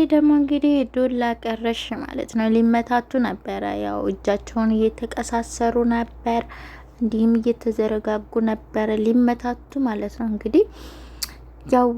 ደግሞ እንግዲህ ዱላ ቀረሽ ማለት ነው። ሊመታቱ ነበረ። ያው እጃቸውን እየተቀሳሰሩ ነበር፣ እንዲህም እየተዘረጋጉ ነበረ ሊመታቱ ማለት ነው። እንግዲህ ያው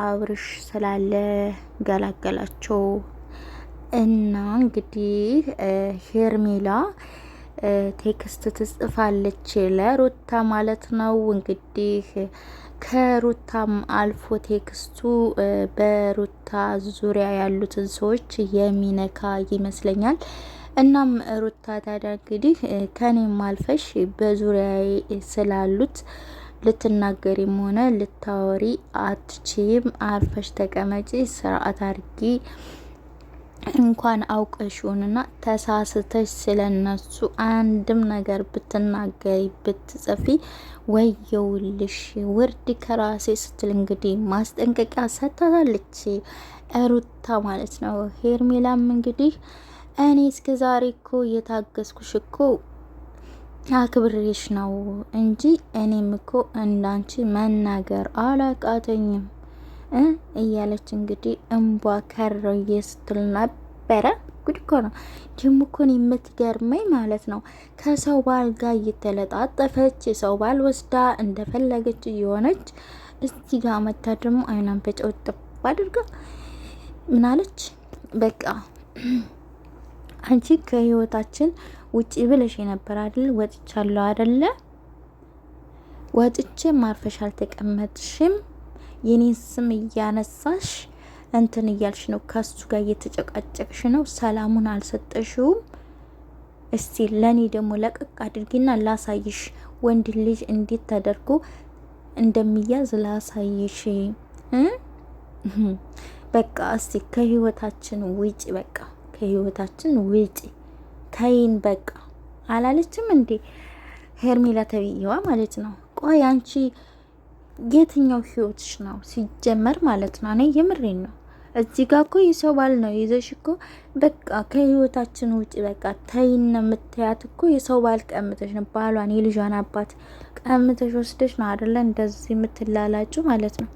አብርሽ ስላለ ገላገላቸው እና እንግዲህ ሄርሜላ ቴክስት ትጽፋለች ለሩታ ማለት ነው። እንግዲህ ከሩታም አልፎ ቴክስቱ በሩታ ዙሪያ ያሉትን ሰዎች የሚነካ ይመስለኛል። እናም ሩታ ታዲያ እንግዲህ ከኔም አልፈሽ በዙሪያ ስላሉት ልትናገሪም ሆነ ልታወሪ አትችይም፣ አርፈሽ ተቀመጪ፣ ስርዓት አርጊ፣ እንኳን አውቀሽውንና ተሳስተሽ ስለነሱ አንድም ነገር ብትናገሪ ብትጽፊ ወየውልሽ ውርድ ከራሴ ስትል እንግዲህ ማስጠንቀቂያ ሰጥታለች ሩታ ማለት ነው። ሄርሜላም እንግዲህ እኔ እስከ ዛሬ እኮ የታገስኩሽ እኮ አክብሬሽ ነው እንጂ እኔም እኮ እንዳንቺ መናገር አላቃተኝም እያለች እንግዲህ እንቧ ከረየ ስትል ነበረ። ጉድ እኮ ነው ደግሞ እኮ የምትገርመኝ ማለት ነው። ከሰው ባል ጋር እየተለጣጠፈች የሰው ባል ወስዳ እንደፈለገች እየሆነች እዚህ ጋር መታ ደግሞ አይኗን በጨው ጥብ አድርጋ ምናለች? በቃ አንቺ ከህይወታችን ውጪ ብለሽ የነበር አይደል? ወጥቻለሁ አይደለ? ወጥቼ ማርፈሽ አልተቀመጥሽም። የኔን ስም እያነሳሽ እንትን እያልሽ ነው፣ ከሱ ጋር እየተጨቃጨቅሽ ነው፣ ሰላሙን አልሰጠሽውም። እስቲ ለኔ ደግሞ ለቀቅ አድርጊና ላሳይሽ፣ ወንድ ልጅ እንዴት ተደርጎ እንደሚያዝ ላሳይሽ። በቃ እስቲ ከህይወታችን ውጪ፣ በቃ ከህይወታችን ውጪ ተይን በቃ አላለችም እንዴ ሄርሜላ ተብዬዋ ማለት ነው። ቆይ አንቺ የትኛው ህይወትሽ ነው ሲጀመር ማለት ነው? እኔ የምሬን ነው። እዚህ ጋር እኮ የሰው ባል ነው ይዘሽ እኮ በቃ ከህይወታችን ውጪ በቃ ተይን የምትያት እኮ የሰው ባል ቀምተሽ ነው፣ ባሏን የልጇን አባት ቀምተሽ ወስደሽ ነው አይደለ እንደዚህ የምትላላጩ ማለት ነው።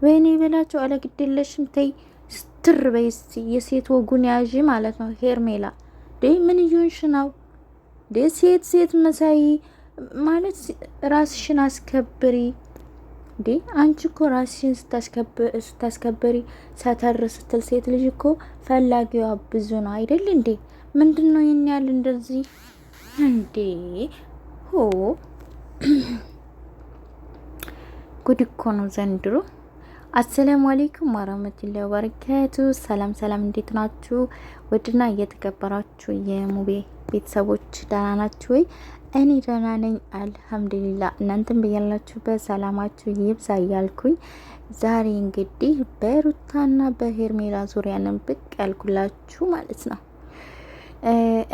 ወይኔ በላቸው አለግድለሽም ተይ ስትር በይስ የሴት ወጉን ያዢ ማለት ነው ሄርሜላ። ዴ ምን ይዩንሽ ነው ዴ? ሴት መሳይ ማለት ራስሽን አስከብሪ ዴ። አንቺ እኮ ራስሽን ስታስከብሪ ሰተር ስትል ሴት ልጅ እኮ ፈላጊዋ ብዙ ነው አይደል እንዴ? ምንድነው ይሄን ያህል እንደዚህ እንዴ? ሆ ጉድ እኮ ነው ዘንድሮ። አሰላሙ አለይኩም ወራህመቱላሂ ወበረካቱ። ሰላም ሰላም፣ እንዴት ናችሁ? ወድና እየተከበራችሁ የሙቤ ቤተሰቦች ደህና ናችሁ ወይ? እኔ ደህና ነኝ አልሐምዱሊላህ። እናንተም በያላችሁበት ሰላማችሁ ይብዛ እያልኩኝ ዛሬ እንግዲህ በሩታና በሄርሜላ ዙሪያ ነው ብቅ ያልኩላችሁ ማለት ነው።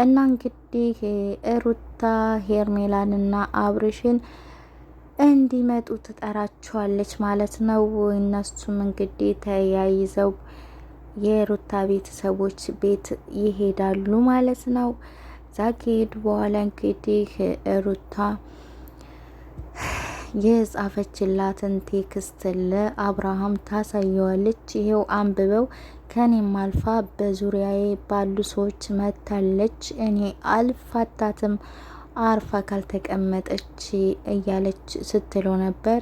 እና እንግዲህ ሩታ ሄርሜላንና አብርሽን እንዲመጡ ትጠራቸዋለች ማለት ነው። እነሱም እንግዲህ ተያይዘው የሩታ ቤተሰቦች ቤት ይሄዳሉ ማለት ነው። ዛ ከሄዱ በኋላ እንግዲህ ሩታ የጻፈችላትን ቴክስት ለአብርሃም ታሳየዋለች። ይሄው አንብበው፣ ከኔም አልፋ በዙሪያዬ ባሉ ሰዎች መታለች፣ እኔ አልፋታትም አርፋ ካልተቀመጠች እያለች ስትለው ነበር።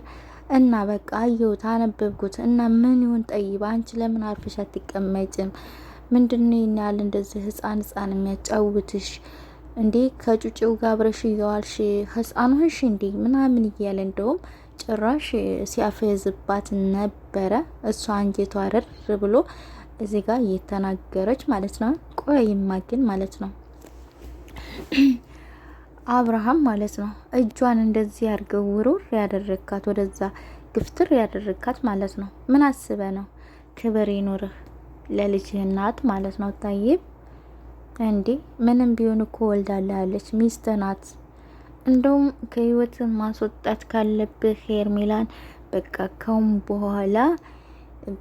እና በቃ አየሁት አነበብኩት እና ምን ይሁን ጠይባ፣ አንቺ ለምን አርፈሽ አትቀመጭም? ምንድነው ይናል እንደዚህ ህፃን የሚያጫውትሽ እንዴ? ከጩጭው ጋር አብረሽ እየዋልሽ ህፃን ሆንሽ እንዴ? ምናምን እያለ እንደውም ጭራሽ ሲያፈዝባት ነበረ። እሷ አንጀቷ ረር ብሎ እዚህ ጋር እየተናገረች ማለት ነው። ቆይማ ግን ማለት ነው አብርሃም ማለት ነው እጇን እንደዚህ ያርገው ውሩር ያደረካት ወደዛ ግፍትር ያደረካት ማለት ነው። ምን አስበ ነው? ክብር ይኖርህ ለልጅህ እናት ማለት ነው። ታይብ እንዴ ምንም ቢሆን እኮ ወልዳለች፣ ሚስት ናት። እንደውም ከህይወት ማስወጣት ካለብህ ሄርሜላን በቃ ከውም በኋላ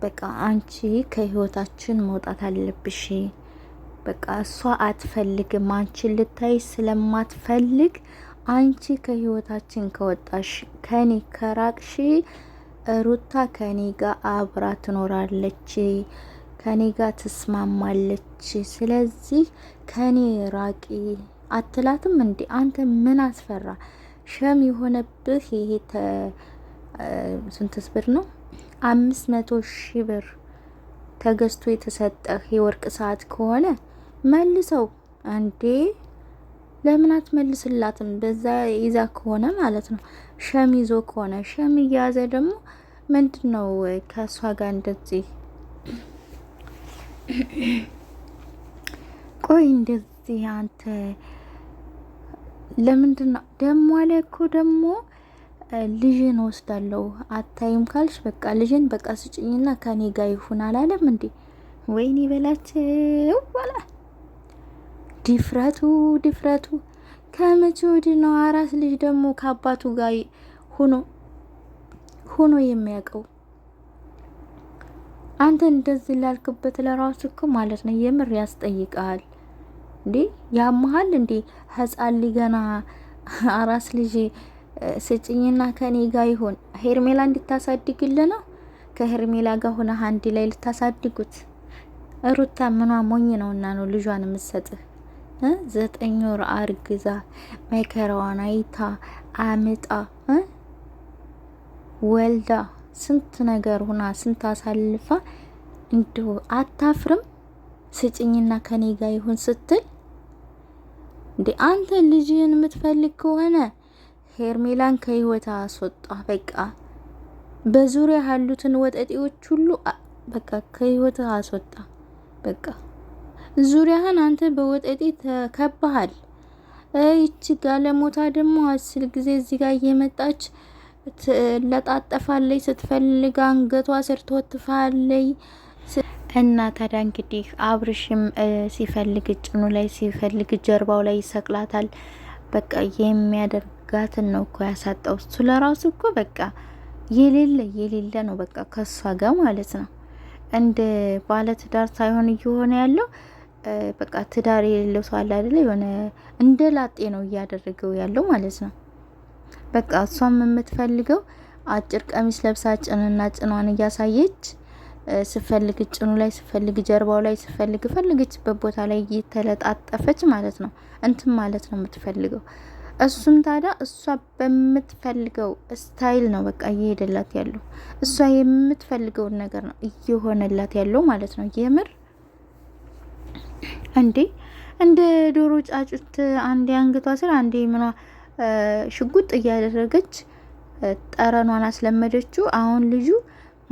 በቃ አንቺ ከህይወታችን መውጣት አለብሽ። በቃ እሷ አትፈልግም፣ አንቺን ልታይ ስለማትፈልግ አንቺ ከህይወታችን ከወጣሽ ከኔ ከራቅሽ ሩታ ከኔ ጋር አብራ ትኖራለች፣ ከኔ ጋር ትስማማለች። ስለዚህ ከኔ ራቂ አትላትም እንዴ? አንተ ምን አስፈራ? ሸም የሆነብህ ይሄ ስንትስ ብር ነው? 500,000 ብር ተገዝቶ የተሰጠህ የወርቅ ሰዓት ከሆነ መልሰው እንዴ። ለምን አትመልስላትም? በዛ ይዛ ከሆነ ማለት ነው። ሸም ይዞ ከሆነ ሸም እያያዘ ደግሞ ምንድነው ከሷ ጋር እንደዚህ? ቆይ እንደዚህ አንተ ለምንድነው ደሞ አለ እኮ ደሞ ልጅን ወስዳለሁ አታይም ካልሽ በቃ ልጅን በቃ ስጭኝና ከኔ ጋር ይሁን አላለም እንዴ? ወይኔ በላቸው ወላ ድፍረቱ ከመቼ ወዲህ ነው አራስ ልጅ ደግሞ ከአባቱ ጋር ሆኖ የሚያውቀው? አንተ እንደዚህ ላልክበት ለራሱ እኮ ማለት ነው የምር ያስጠይቃል እንዴ? ያመሃል እንዴ? ህፃን ሊገና አራስ ልጅ ስጭኝና ከኔ ጋር ይሁን ሄርሜላ እንድታሳድግልህ ነው? ከሄርሜላ ጋር ሆነ አንድ ላይ ልታሳድጉት? ሩታ ምኗ ሞኝ ነውና ነው ልጇን የምትሰጥህ? 9 ወር አርግዛ መከራዋን አይታ አምጣ ወልዳ ስንት ነገር ሆና ስንት አሳልፋ እንዶ አታፍርም? ስጭኝና ከኔ ጋር ይሁን ስትል እንዴ? አንተ ልጅህን የምትፈልግ ከሆነ ሄርሜላን ከህይወት አስወጣ። በቃ በዙሪያ ያሉትን ወጠጤዎች ሁሉ በቃ ከህይወት አስወጣ። በቃ ዙሪያህን አንተ በወጠጤ ተከባሃል። ይቺ ጋለሞታ ደግሞ 10 ጊዜ እዚህ ጋር እየመጣች ለጣጠፋለይ፣ ስትፈልግ አንገቷ ስር ትወትፋለች። እና ታዲያ እንግዲህ አብርሽም ሲፈልግ ጭኑ ላይ ሲፈልግ ጀርባው ላይ ይሰቅላታል። በቃ የሚያደርጋትን ነው እኮ ያሳጣው። እሱ ለራሱ እኮ በቃ የሌለ ነው በቃ ከሷ ጋር ማለት ነው። እንደ ባለ ትዳር ሳይሆን እየሆነ ያለው በቃ ትዳር የሌለው ሰው አለ አይደል? የሆነ እንደ ላጤ ነው እያደረገው ያለው ማለት ነው። በቃ እሷም የምትፈልገው አጭር ቀሚስ ለብሳ ጭንና ጭኗን እያሳየች ስፈልግ ጭኑ ላይ ስፈልግ ጀርባው ላይ ስፈልግ ፈልገችበት ቦታ ላይ እየተለጣጠፈች ማለት ነው እንትን ማለት ነው የምትፈልገው። እሱም ታዲያ እሷ በምትፈልገው ስታይል ነው በቃ እየሄደላት ያለው። እሷ የምትፈልገውን ነገር ነው እየሆነላት ያለው ማለት ነው። የምር እንደ ዶሮ ጫጩት አንዴ አንገቷ ስር አንዴ ምኗ ሽጉጥ እያደረገች ጠረኗን አስለመደችው። አሁን ልጁ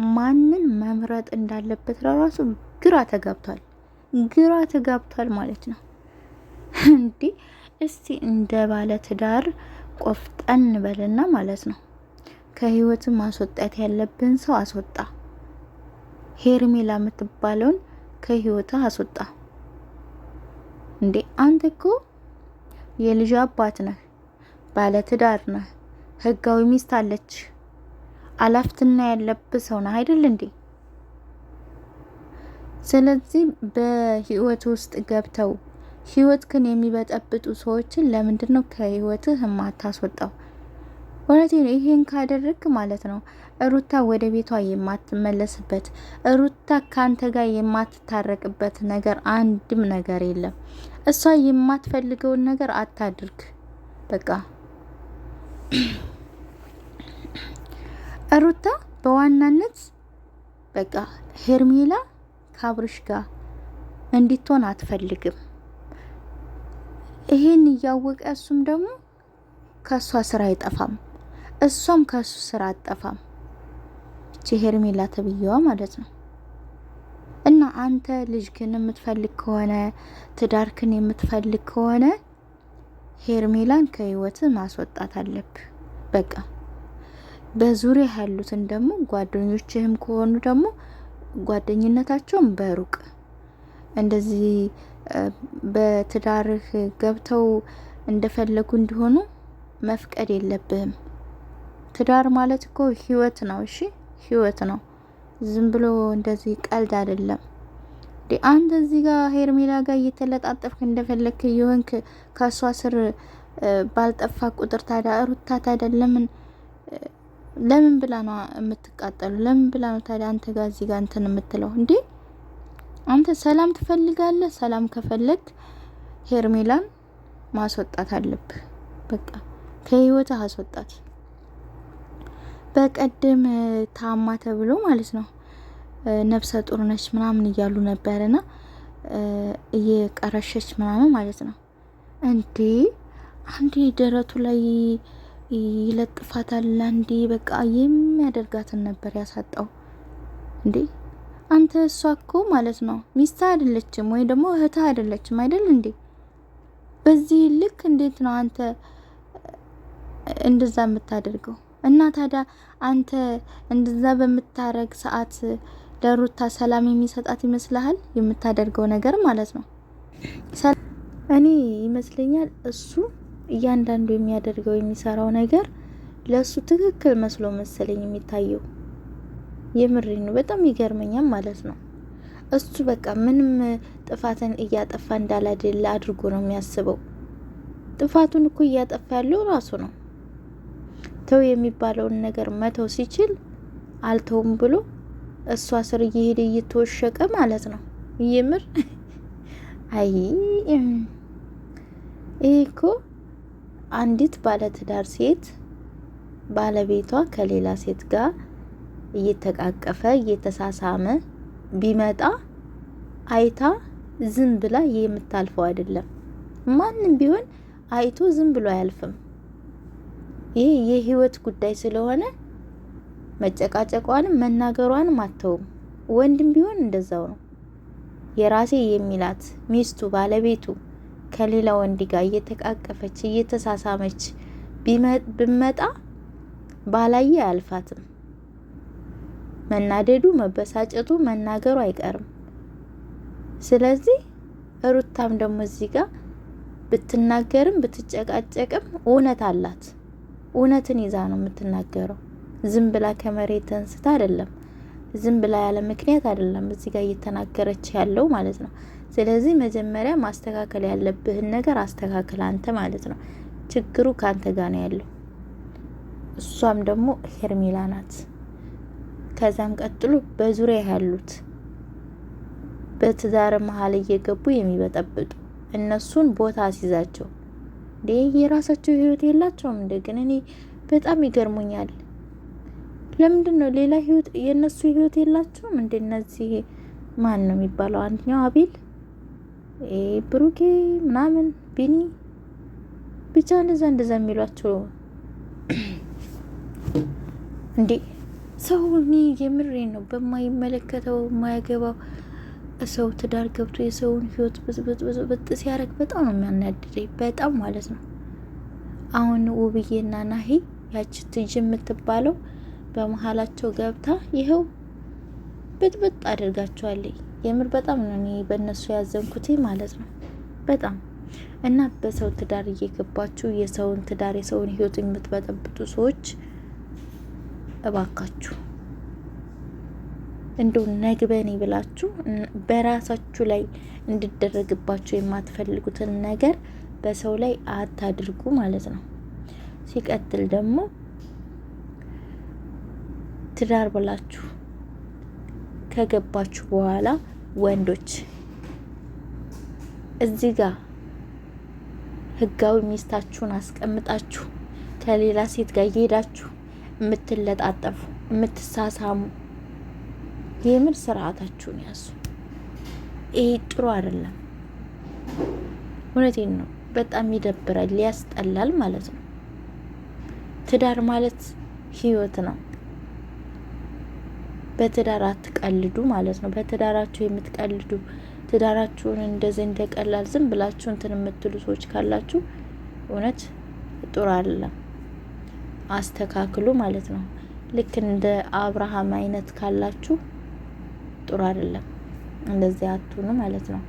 ማንን መምረጥ እንዳለበት ለራሱ ግራ ተጋብቷል ማለት ነው። እንዴ እስቲ እንደ ባለ ትዳር ቆፍጠን በልና ማለት ነው ከህይወት ማስወጣት ያለብን ሰው አስወጣ። ሄርሜላ የምትባለውን ከህይወት አስወጣ። እንዴ አንተ እኮ የልጅ አባት ነህ፣ ባለ ትዳር ነህ፣ ህጋዊ ሚስት አለች፣ አላፍትና ያለብህ ሰው ነህ አይደል እንዴ? ስለዚህ በህይወት ውስጥ ገብተው ህይወትክን የሚበጠብጡ ሰዎችን ለምንድን ነው ከህይወትህ የማታስወጣው? ወለቴ ነው። ይሄን ካደረክ ማለት ነው ሩታ ወደ ቤቷ የማትመለስበት፣ ሩታ ካንተ ጋር የማትታረቅበት ነገር አንድም ነገር የለም። እሷ የማትፈልገውን ነገር አታድርግ። በቃ ሩታ በዋናነት በቃ ሄርሜላ ካብርሽ ጋር እንድትሆን አትፈልግም። ይሄን እያወቀ እሱም ደግሞ ከሷ ስራ አይጠፋም፣ እሷም ከሱ ስራ አትጠፋም። እቺ ሄርሜላ ተብዬዋ ማለት ነው። እና አንተ ልጅክን የምትፈልግ ከሆነ ትዳርክን የምትፈልግ ከሆነ ሄርሜላን ከህይወት ማስወጣት አለብህ። በቃ በዙሪያ ያሉትን ደግሞ ጓደኞችህም ከሆኑ ደግሞ ጓደኝነታቸውን በሩቅ እንደዚህ በትዳርህ ገብተው እንደፈለጉ እንዲሆኑ መፍቀድ የለብህም። ትዳር ማለት እኮ ህይወት ነው። እሺ ህይወት ነው። ዝም ብሎ እንደዚህ ቀልድ አይደለም። አንተ እዚህ ጋር ሄርሜላ ጋር እየተለጣጠፍክ እንደፈለክ ይሆንክ ከሷ ስር ባልጠፋ ቁጥር ታዲያ ሩታ ታዲያ ለምን ብላ ነው የምትቃጠሉ? ለምን ብላ ነው ታዲያ አንተ ጋር እዚህ ጋር እንትን የምትለው እንዴ? አንተ ሰላም ትፈልጋለህ? ሰላም ከፈለግ ሄርሜላን ማስወጣት አለብህ። በቃ ከህይወትህ አስወጣት። በቀደም ታማ ተብሎ ማለት ነው ነፍሰ ጡር ነች ምናምን እያሉ ነበርና እየቀረሸች ምናምን ማለት ነው እንዴ። አንዴ ደረቱ ላይ ይለጥፋታል፣ አንዴ በቃ የሚያደርጋትን ነበር ያሳጣው እንዴ። አንተ እሷ እኮ ማለት ነው ሚስት አይደለችም ወይ ደግሞ እህት አይደለችም አይደል እንዴ? በዚህ ልክ እንዴት ነው አንተ እንደዛ የምታደርገው? እና ታዲያ አንተ እንደዛ በምታረግ ሰዓት ለሩታ ሰላም የሚሰጣት ይመስልሃል? የምታደርገው ነገር ማለት ነው። እኔ ይመስለኛል እሱ እያንዳንዱ የሚያደርገው የሚሰራው ነገር ለሱ ትክክል መስሎ መሰለኝ የሚታየው። የምሬ ነው። በጣም ይገርመኛል ማለት ነው። እሱ በቃ ምንም ጥፋትን እያጠፋ እንዳላደለ አድርጎ ነው የሚያስበው። ጥፋቱን እኮ እያጠፋ ያለው ራሱ ነው። ተው የሚባለውን ነገር መተው ሲችል አልተውም ብሎ እሷ ስር እየሄደ እየተወሸቀ ማለት ነው። የምር አይ ይሄ እኮ አንዲት ባለትዳር ሴት ባለቤቷ ከሌላ ሴት ጋር እየተቃቀፈ እየተሳሳመ ቢመጣ አይታ ዝም ብላ የምታልፈው አይደለም። ማንም ቢሆን አይቶ ዝም ብሎ አያልፍም። ይሄ የህይወት ጉዳይ ስለሆነ መጨቃጨቋንም መናገሯንም አተውም። ወንድም ቢሆን እንደዛው ነው። የራሴ የሚላት ሚስቱ ባለቤቱ ከሌላ ወንድ ጋር እየተቃቀፈች እየተሳሳመች ብመጣ ባላየ አያልፋትም። መናደዱ መበሳጨቱ መናገሩ አይቀርም። ስለዚህ ሩታም ደግሞ እዚህ ጋር ብትናገርም ብትጨቃጨቅም እውነት አላት። እውነትን ይዛ ነው የምትናገረው። ዝም ብላ ከመሬት ተንስታ አይደለም፣ ዝም ብላ ያለ ምክንያት አይደለም እዚህ ጋር እየተናገረች ያለው ማለት ነው። ስለዚህ መጀመሪያ ማስተካከል ያለብህን ነገር አስተካክል አንተ ማለት ነው። ችግሩ ካንተ ጋር ነው ያለው። እሷም ደግሞ ሄርሜላ ናት። ከዛም ቀጥሎ በዙሪያ ያሉት በትዳር መሀል እየገቡ የሚበጠብጡ እነሱን ቦታ አስይዛቸው። እንዴ የራሳቸው ህይወት የላቸውም? እንደገና እኔ በጣም ይገርሙኛል። ለምንድን ነው ሌላ ህይወት የነሱ ህይወት የላቸውም? እንደነዚህ ማን ነው የሚባለው? አንደኛው አቤል፣ ብሩኬ ምናምን ቢኒ ብቻ እንደዛ የሚሏቸው እንዴ ሰው እኔ የምሬ ነው በማይመለከተው የማያገባው ሰው ትዳር ገብቶ የሰውን ህይወት ብጥ ሲያረግ በጣም ነው የሚያናድደኝ። በጣም ማለት ነው። አሁን ውብዬና ናሂ ያቺ ትጅ የምትባለው በመሀላቸው ገብታ ይኸው ብጥብጥ አድርጋቸዋለኝ። የምር በጣም ነው እኔ በእነሱ ያዘንኩት ማለት ነው። በጣም እና በሰው ትዳር እየገባችሁ የሰውን ትዳር የሰውን ህይወት የምትበጠብጡ ሰዎች እባካችሁ እንደው ነግበኔ ብላችሁ በራሳችሁ ላይ እንድደረግባችሁ የማትፈልጉትን ነገር በሰው ላይ አታድርጉ ማለት ነው። ሲቀጥል ደግሞ ትዳር ብላችሁ ከገባችሁ በኋላ ወንዶች እዚህ ጋር ህጋዊ ሚስታችሁን አስቀምጣችሁ ከሌላ ሴት ጋር እየሄዳችሁ የምትለጣጠፉ የምትሳሳሙ የምር ስርዓታችሁን ያዙ። ይሄ ጥሩ አይደለም። እውነቴን ነው። በጣም ይደብራል፣ ያስጠላል ማለት ነው። ትዳር ማለት ህይወት ነው። በትዳር አትቀልዱ ማለት ነው። በትዳራችሁ የምትቀልዱ ትዳራችሁን እንደዚህ እንደቀላል ዝም ብላችሁ እንትን የምትሉ ሰዎች ካላችሁ እውነት ጥሩ አይደለም። አስተካክሉ ማለት ነው። ልክ እንደ አብርሃም አይነት ካላችሁ ጥሩ አይደለም። እንደዚህ አትሁኑ ማለት ነው።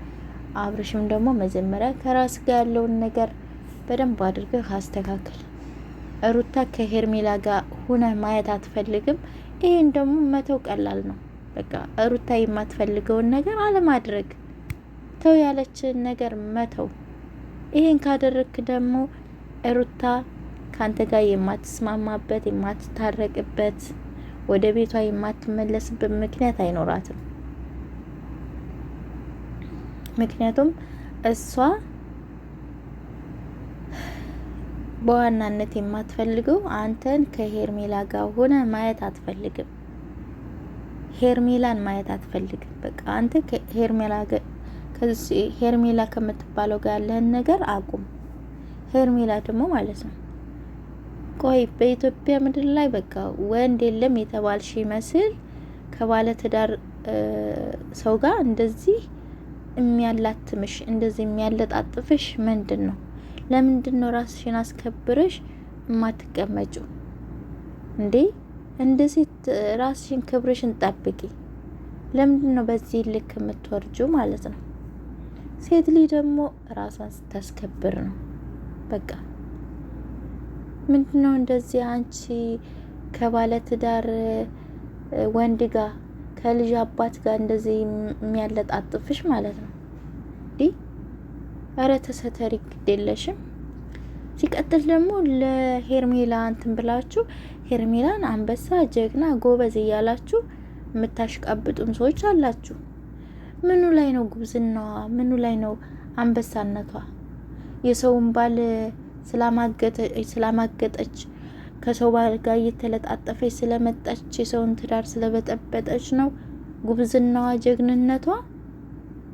አብርሽም ደግሞ መጀመሪያ ከራስ ጋር ያለውን ነገር በደንብ አድርገህ አስተካክል። ሩታ ከሄርሜላ ጋር ሆነ ማየት አትፈልግም። ይሄን ደግሞ መተው ቀላል ነው። በቃ ሩታ የማትፈልገውን ነገር አለማድረግ፣ ተው ያለችን ነገር መተው። ይሄን ካደረግክ ደግሞ ሩታ ካንተ ጋር የማትስማማበት የማትታረቅበት ወደ ቤቷ የማትመለስበት ምክንያት አይኖራትም። ምክንያቱም እሷ በዋናነት የማትፈልገው አንተን ከሄርሜላ ጋር ሆነ ማየት አትፈልግም። ሄርሜላን ማየት አትፈልግም። በቃ አንተ ሄርሜላ ከምትባለው ጋር ያለህን ነገር አቁም። ሄርሜላ ደግሞ ማለት ነው ቆይ በኢትዮጵያ ምድር ላይ በቃ ወንድ የለም የተባልሽ ይመስል ከባለ ትዳር ሰው ጋር እንደዚህ የሚያላትምሽ እንደዚህ የሚያለጣጥፍሽ ምንድን ነው? ለምንድን ነው ራስሽን አስከብረሽ የማትቀመጪው እንዴ? እንደዚህ ራስሽን ክብርሽን ጠብቂ። ለምንድን ነው በዚህ ልክ የምትወርጂው ማለት ነው? ሴት ልጅ ደግሞ ራሷን ስታስከብር ነው በቃ። ምንድነው እንደዚህ አንቺ ከባለ ትዳር ወንድ ጋር ከልጅ አባት ጋር እንደዚህ የሚያለጣጥፍሽ ማለት ነው እንዴ? አረ ተሰተሪ ግዴለሽም። ሲቀጥል ደግሞ ለሄርሜላ እንትን ብላችሁ ሄርሜላን አንበሳ፣ ጀግና፣ ጎበዝ እያላችሁ የምታሽቃብጡም ሰዎች አላችሁ። ምኑ ላይ ነው ጉብዝናዋ? ምኑ ላይ ነው አንበሳነቷ? የሰውን ባል ስላማገጠች ከሰው ባል ጋር እየተለጣጠፈች ስለመጣች የሰውን ትዳር ስለበጠበጠች ነው ጉብዝናዋ፣ ጀግንነቷ?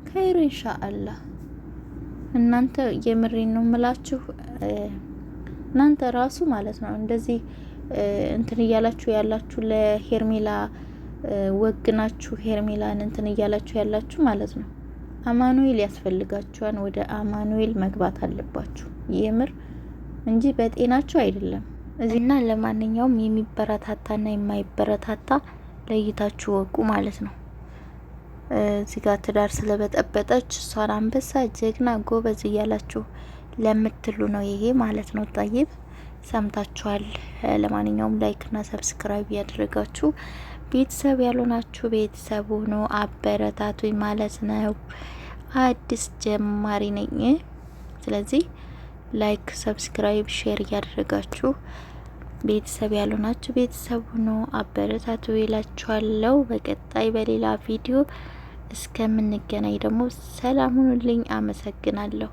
ከይሩ ኢንሻአላህ። እናንተ የምሬን ነው የምላችሁ። እናንተ ራሱ ማለት ነው እንደዚህ እንትን እያላችሁ ያላችሁ ለሄርሜላ ወግናችሁ ሄርሜላን እንትን እያላችሁ ያላችሁ ማለት ነው አማኑኤል ያስፈልጋችኋል። ወደ አማኑኤል መግባት አለባችሁ የምር እንጂ በጤናችሁ አይደለም። እዚህና ለማንኛውም የሚበረታታና የማይበረታታ ለይታችሁ ወቁ ማለት ነው። እዚህ ጋር ትዳር ስለበጠበጠች እሷን አንበሳ፣ ጀግና፣ ጎበዝ እያላችሁ ለምትሉ ነው ይሄ ማለት ነው። ጠይብ ሰምታችኋል። ለማንኛውም ላይክና ሰብስክራይብ ያደረጋችሁ ቤተሰብ ያልሆናችሁ ቤተሰብ ሆኖ አበረታቱኝ ማለት ነው። አዲስ ጀማሪ ነኝ። ስለዚህ ላይክ፣ ሰብስክራይብ፣ ሼር እያደረጋችሁ ቤተሰብ ያልሆናችሁ ቤተሰብ ሆኖ አበረታቱ ይላችኋለሁ። በቀጣይ በሌላ ቪዲዮ እስከምንገናኝ ደግሞ ሰላም ሁኑልኝ። አመሰግናለሁ።